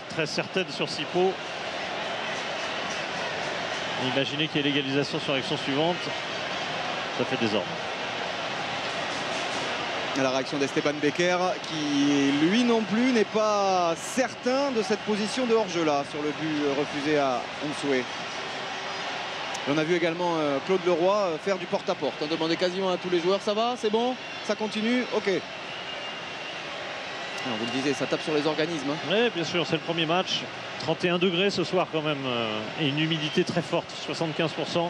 Très certaine sur Sipo. Imaginez qu'il y ait l'égalisation sur l'action suivante. Ça fait désordre. La réaction d'Esteban Becker qui lui non plus n'est pas certain de cette position de hors-jeu là sur le but refusé à Nsoué. On a vu également Claude Leroy faire du porte-à-porte, demander quasiment à tous les joueurs: ça va, c'est bon, ça continue, ok. Alors vous le disiez, ça tape sur les organismes. Oui, bien sûr, c'est le premier match. 31 degrés ce soir quand même, et une humidité très forte, 75%.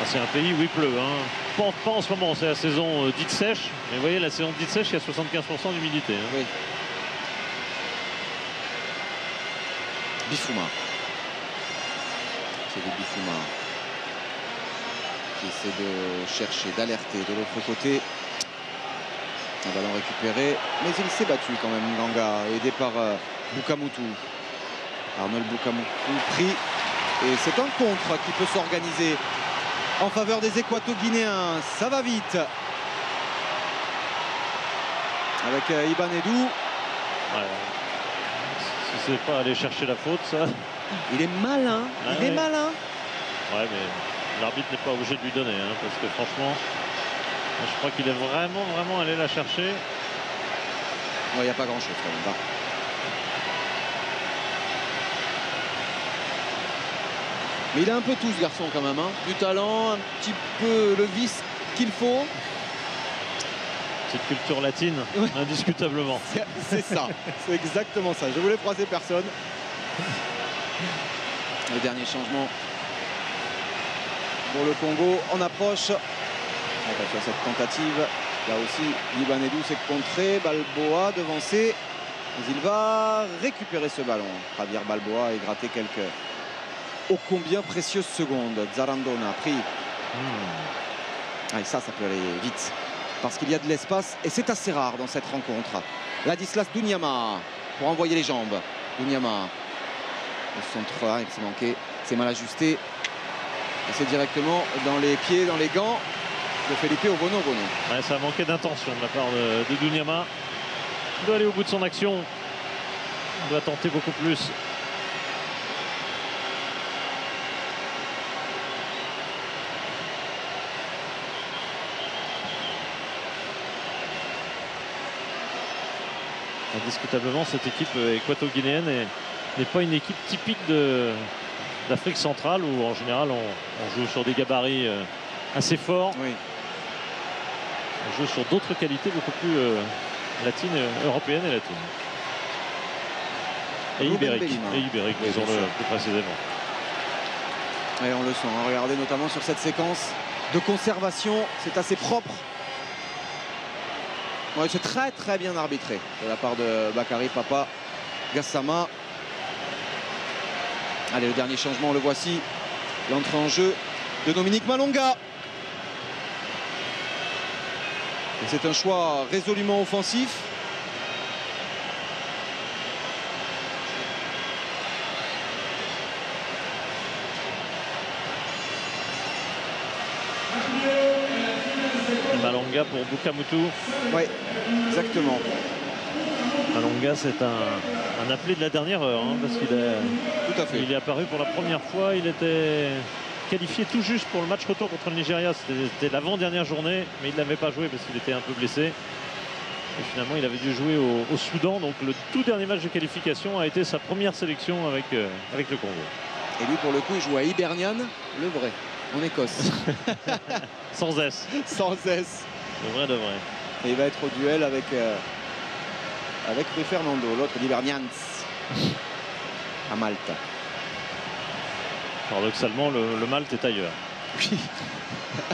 C'est un pays où il pleut, hein. Pas en ce moment, c'est la saison dite sèche. Mais vous voyez, la saison dite sèche, il y a 75% d'humidité. Hein. Oui. Bifouma. C'est Bifouma qui essaie de chercher, d'alerter de l'autre côté. Un ballon récupéré, mais il s'est battu quand même, Nganga, aidé par Bukamutu. Arnold Bukamutu pris, et c'est un contre qui peut s'organiser en faveur des Équato-Guinéens. Ça va vite avec Ibanedou. Ouais. Si c'est pas aller chercher la faute, ça. Il est malin, il est malin. Ouais, mais l'arbitre n'est pas obligé de lui donner, hein, parce que franchement, je crois qu'il est vraiment allé la chercher. Il n'y a pas grand chose quand même. Mais il a un peu tout ce garçon quand même, hein. Du talent, un petit peu le vice qu'il faut. Cette culture latine, ouais. Indiscutablement. C'est ça, c'est exactement ça. Je voulais froisser personne. Le dernier changement pour le Congo en approche. Attention à cette tentative. Là aussi, Ibanedou s'est contré. Balboa devancé. Mais il va récupérer ce ballon. Javier Balboa et gratter quelques ô combien précieuses secondes. Zarandona pris. Ah, et ça peut aller vite. Parce qu'il y a de l'espace et c'est assez rare dans cette rencontre. Ladislas Dounyama pour envoyer les jambes. Dounyama. Le centre, il s'est manqué. C'est mal ajusté. Et c'est directement dans les pieds, dans les gants de Felipe Obono. Ouais, ça a manqué d'intention de la part de Dounyama. Il doit aller au bout de son action. Il doit tenter beaucoup plus. Indiscutablement, cette équipe équato-guinéenne n'est pas une équipe typique d'Afrique centrale où en général on joue sur des gabarits assez forts. Oui. On joue sur d'autres qualités beaucoup plus latines, européennes et latines. Et ibériques, disons-le plus précisément. Et on le sent, hein. Regardez notamment sur cette séquence de conservation, c'est assez propre. Ouais, c'est très bien arbitré de la part de Bakary Papa Gassama. Allez, le dernier changement, le voici. L'entrée en jeu de Dominique Malonga. Et c'est un choix résolument offensif. Malonga pour Bukamutu. Oui, exactement. Malonga, c'est un appelé de la dernière heure, hein, parce qu'il est apparu pour la première fois. Il était qualifié tout juste pour le match retour contre le Nigeria. C'était l'avant-dernière journée, mais il ne l'avait pas joué parce qu'il était un peu blessé. Et finalement, il avait dû jouer au Soudan. Donc le tout dernier match de qualification a été sa première sélection avec le Congo. Et lui, pour le coup, il joue à Hibernian, le vrai, en Écosse. Sans S. Sans S. Le vrai de vrai. Et il va être au duel avec Rui Fernando, l'autre d'Hibernians, à Malte. Paradoxalement, le Malte est ailleurs. Oui.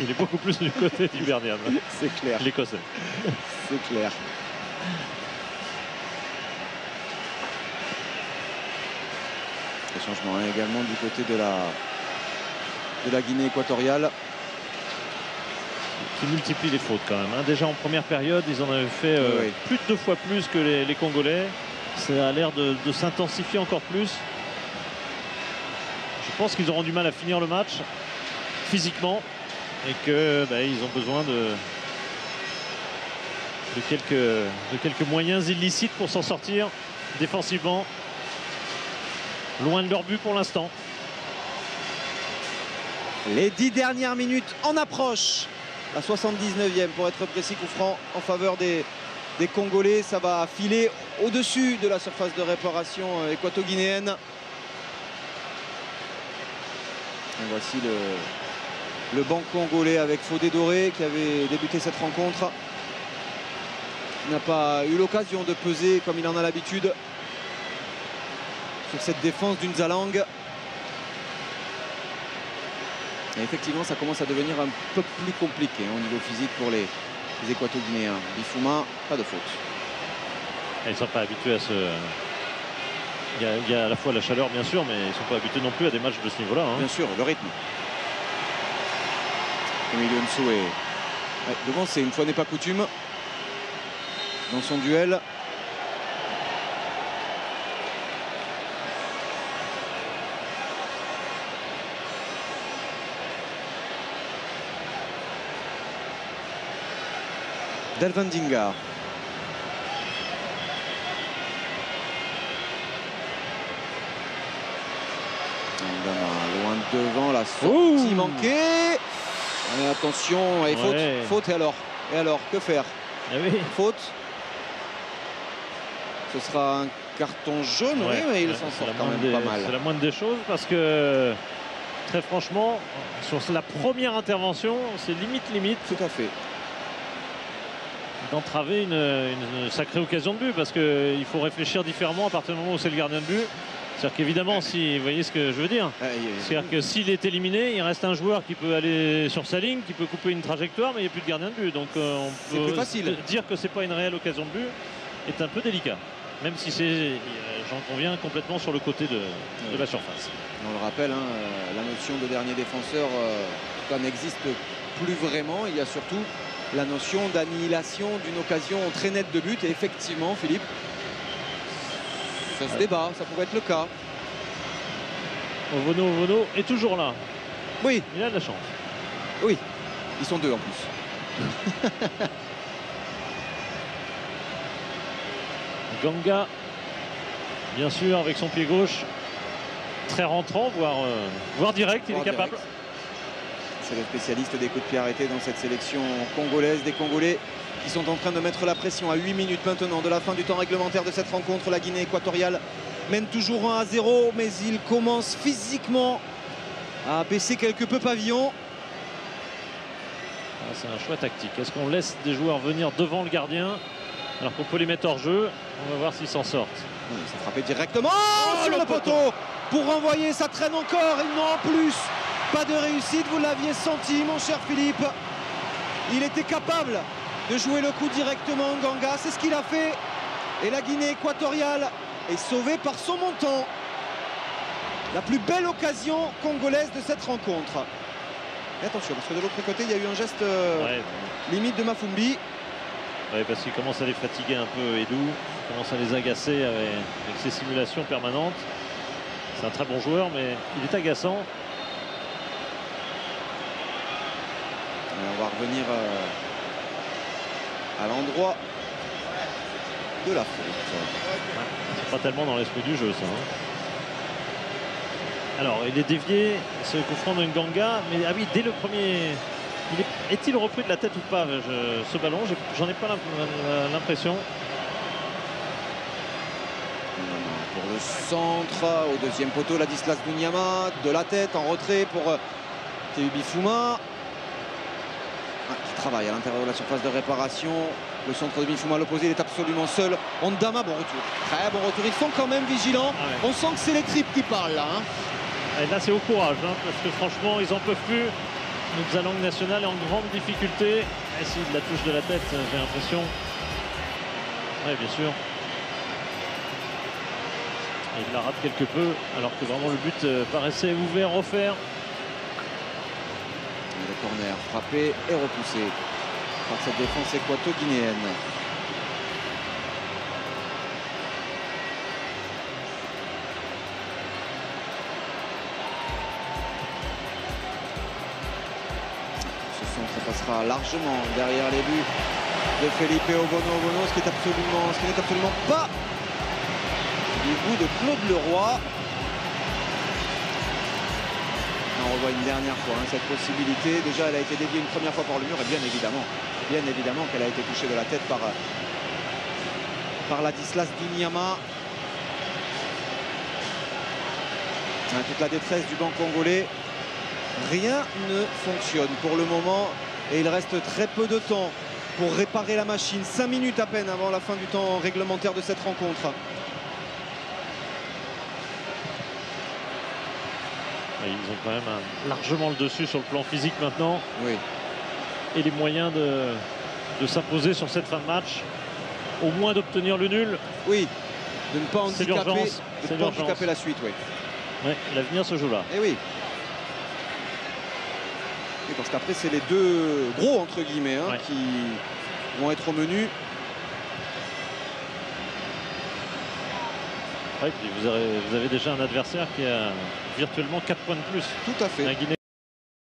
Il est beaucoup plus du côté d'Hibernian. C'est clair. L'Écossais. C'est clair. Le changement hein, également du côté de la Guinée équatoriale. Qui multiplie les fautes quand même. Hein. Déjà en première période, ils en avaient fait plus de 2 fois plus que les Congolais. Ça a l'air de s'intensifier encore plus. Je pense qu'ils auront du mal à finir le match physiquement et que ils ont besoin de quelques moyens illicites pour s'en sortir. défensivement. Loin de leur but pour l'instant. Les 10 dernières minutes en approche. La 79e pour être précis, coup franc en faveur des Congolais. Ça va filer au-dessus de la surface de réparation équato-guinéenne. Et voici le banc congolais avec Fodé Doré qui avait débuté cette rencontre. Il n'a pas eu l'occasion de peser comme il en a l'habitude sur cette défense d'une Zalang. Et effectivement, ça commence à devenir un peu plus compliqué au niveau physique pour les Équato-Guinéens. Bifouma, pas de faute. Ils ne sont pas habitués à ce... Il y a à la fois la chaleur, bien sûr, mais ils ne sont pas habitués non plus à des matchs de ce niveau-là. Hein. Bien sûr, le rythme. Emilio Nsoué devant, c'est une fois n'est pas coutume dans son duel. Delvin Dinga. Loin devant, la sortie manquée. Et attention, et faute, ouais. Faute et alors, que faire? Oui. Faute. Ce sera un carton jaune, oui, mais il s'en sort quand même pas mal. C'est la moindre des choses parce que, très franchement, sur la première intervention, c'est limite. Tout à fait. D'entraver une sacrée occasion de but parce qu'il faut réfléchir différemment à partir du moment où c'est le gardien de but. C'est-à-dire qu'évidemment, si vous voyez ce que je veux dire, c'est-à-dire que s'il est éliminé, il reste un joueur qui peut aller sur sa ligne, qui peut couper une trajectoire, mais il n'y a plus de gardien de but. Donc on peut plus facile. Dire que c'est pas une réelle occasion de but est un peu délicat. Même si c'est, j'en conviens, complètement sur le côté de la surface. On le rappelle, hein, la notion de dernier défenseur n'existe plus vraiment. Il y a surtout la notion d'annihilation d'une occasion très nette de but. Et effectivement, Philippe, ça se débat, ça pourrait être le cas. Ovono est toujours là. Oui. Il a de la chance. Oui, ils sont deux en plus. Ganga, bien sûr, avec son pied gauche, très rentrant, voire direct, il est capable. C'est le spécialiste des coups de pied arrêtés dans cette sélection congolaise. Des Congolais qui sont en train de mettre la pression à 8 minutes maintenant de la fin du temps réglementaire de cette rencontre. La Guinée équatoriale mène toujours 1-0, mais il commence physiquement à baisser quelque peu pavillon. C'est un choix tactique. Est-ce qu'on laisse des joueurs venir devant le gardien alors qu'on peut les mettre hors jeu? On va voir s'ils s'en sortent. Ça frappait directement sur le poteau pour renvoyer. Ça traîne encore. Ils n'ont en plus pas de réussite. Vous l'aviez senti, mon cher Philippe. Il était capable de jouer le coup directement en Ganga. C'est ce qu'il a fait. Et la Guinée équatoriale est sauvée par son montant. La plus belle occasion congolaise de cette rencontre. Et attention, parce que de l'autre côté, il y a eu un geste limite de Mafumbi. Oui, parce qu'il commence à les fatiguer un peu, Edou. Il commence à les agacer avec ses simulations permanentes. C'est un très bon joueur, mais il est agaçant. On va revenir à l'endroit de la faute. C'est pas tellement dans l'esprit du jeu, ça. Alors, il est dévié, ce coup franc de Nganga, mais ah oui, dès le premier... Est-il repris de la tête ou pas, ce ballon? J'en ai pas l'impression. Pour le centre, au deuxième poteau, Ladislas Munyama, de la tête, en retrait pour Théu Bifouma. Qui travaille à l'intérieur de la surface de réparation. Le centre de Bifouma à l'opposé, il est absolument seul. Ondama, bon retour. Très bon retour. Ils sont quand même vigilants. On sent que c'est les tripes qui parlent là. Et là, c'est au courage, parce que franchement, ils en peuvent plus. Notre Zalang nationale est en grande difficulté. Et s'il la touche de la tête, j'ai l'impression. Oui, bien sûr. Et il la rate quelque peu, alors que vraiment le but paraissait ouvert, offert. Le corner frappé et repoussé par cette défense équato-guinéenne. Ça passera largement derrière les buts de Felipe Ovono, ce qui n'est absolument pas du coup de Claude Leroy. On revoit une dernière fois cette possibilité. Déjà, elle a été déviée une première fois par le mur et bien évidemment qu'elle a été touchée de la tête par Ladislas Bignama. Toute la détresse du banc congolais. Rien ne fonctionne pour le moment et il reste très peu de temps pour réparer la machine. 5 minutes à peine avant la fin du temps réglementaire de cette rencontre. Ils ont quand même largement le dessus sur le plan physique maintenant. Oui. Et les moyens de s'imposer sur cette fin de match. Au moins d'obtenir le nul. Oui, de ne pas handicaper la suite. Oui. Ouais, l'avenir se joue là. Et oui. Et parce qu'après, c'est les deux gros, entre guillemets, qui vont être au menu. Ouais, puis vous avez déjà un adversaire qui a virtuellement 4 points de plus. Tout à fait.